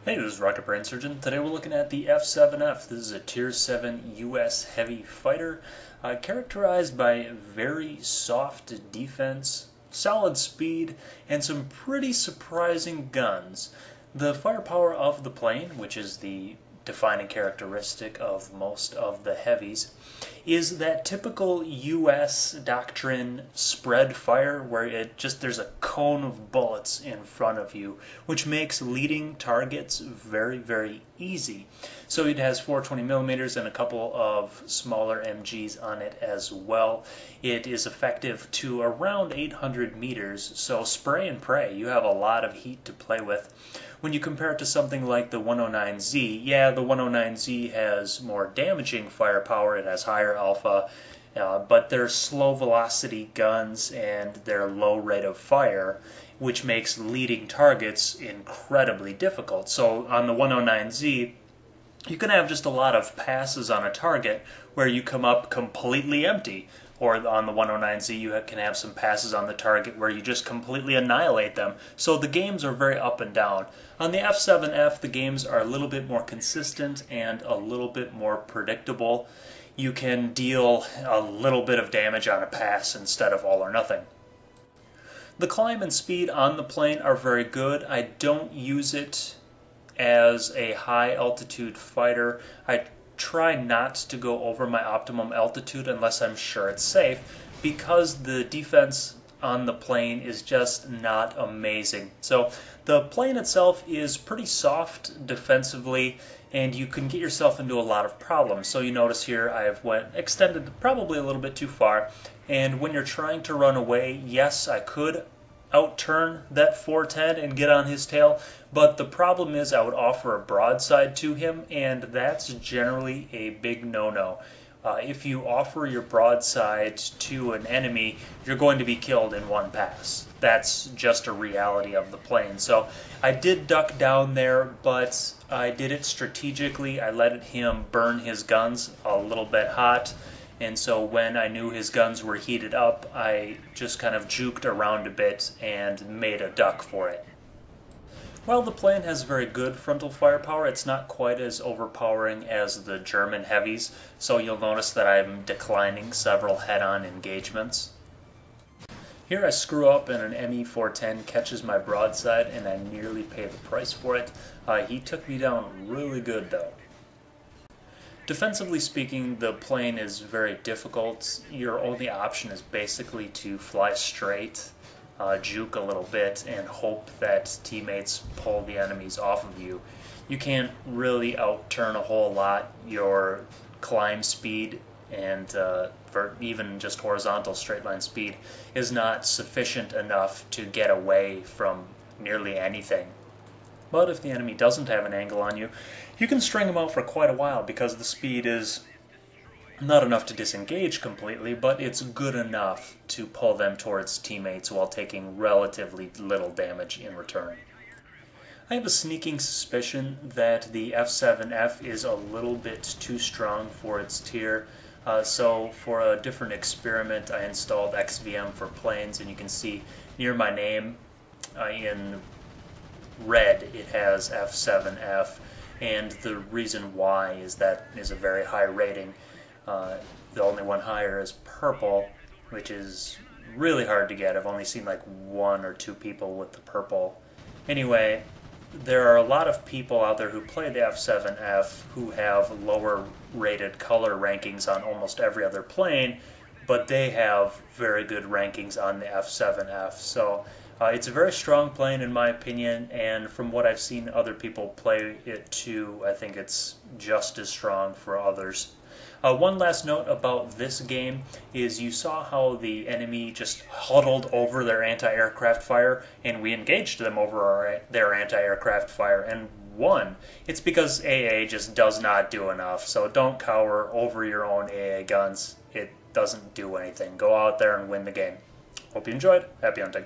Hey, this is Rocket Brain Surgeon. Today we're looking at the F7F. This is a Tier 7 US heavy fighter, characterized by very soft defense, solid speed, and some pretty surprising guns. The firepower of the plane, which is the defining characteristic of most of the heavies, is that typical US doctrine spread fire where there's a cone of bullets in front of you, which makes leading targets very, very easy. So it has 420 millimeters and a couple of smaller MGs on it as well. It is effective to around 800 meters, so spray and pray. You have a lot of heat to play with. When you compare it to something like the 109Z, yeah, the 109Z has more damaging firepower, it has higher alpha, but they're slow velocity guns and their low rate of fire, which makes leading targets incredibly difficult. So on the 109Z, you can have just a lot of passes on a target where you come up completely empty. Or on the 109Z, you can have some passes on the target where you just completely annihilate them. So the games are very up and down. On the F7F, the games are a little bit more consistent and a little bit more predictable. You can deal a little bit of damage on a pass instead of all or nothing. The climb and speed on the plane are very good. I don't use it as a high altitude fighter. I try not to go over my optimum altitude unless I'm sure it's safe, because the defense on the plane is just not amazing. So the plane itself is pretty soft defensively, and you can get yourself into a lot of problems. So you notice here I've extended probably a little bit too far, and when you're trying to run away, yes, I could outturn that 410 and get on his tail, but the problem is I would offer a broadside to him, and that's generally a big no-no. If you offer your broadside to an enemy, you're going to be killed in one pass. That's just a reality of the plane. So I did duck down there, but I did it strategically. I let him burn his guns a little bit hot. And so when I knew his guns were heated up, I just kind of juked around a bit and made a duck for it. While the plane has very good frontal firepower, it's not quite as overpowering as the German heavies, so you'll notice that I'm declining several head-on engagements. Here I screw up and an ME-410 catches my broadside and I nearly pay the price for it. He took me down really good though. Defensively speaking, the plane is very difficult. Your only option is basically to fly straight, juke a little bit, and hope that teammates pull the enemies off of you. You can't really outturn a whole lot. Your climb speed and for even just horizontal straight line speed is not sufficient enough to get away from nearly anything. But if the enemy doesn't have an angle on you, you can string them out for quite a while because the speed is not enough to disengage completely, but it's good enough to pull them towards teammates while taking relatively little damage in return. I have a sneaking suspicion that the F7F is a little bit too strong for its tier, so for a different experiment I installed XVM for planes, and you can see near my name in red it has F7F, and the reason why is that is a very high rating. The only one higher is purple, which is really hard to get. I've only seen like 1 or 2 people with the purple. Anyway, there are a lot of people out there who play the F7F who have lower rated color rankings on almost every other plane, but they have very good rankings on the F7F. So it's a very strong plane in my opinion, and from what I've seen other people play it too, I think it's just as strong for others. One last note about this game is you saw how the enemy just huddled over their anti-aircraft fire, and we engaged them over their anti-aircraft fire and won. It's because AA just does not do enough, so don't cower over your own AA guns. It doesn't do anything. Go out there and win the game. Hope you enjoyed. Happy hunting.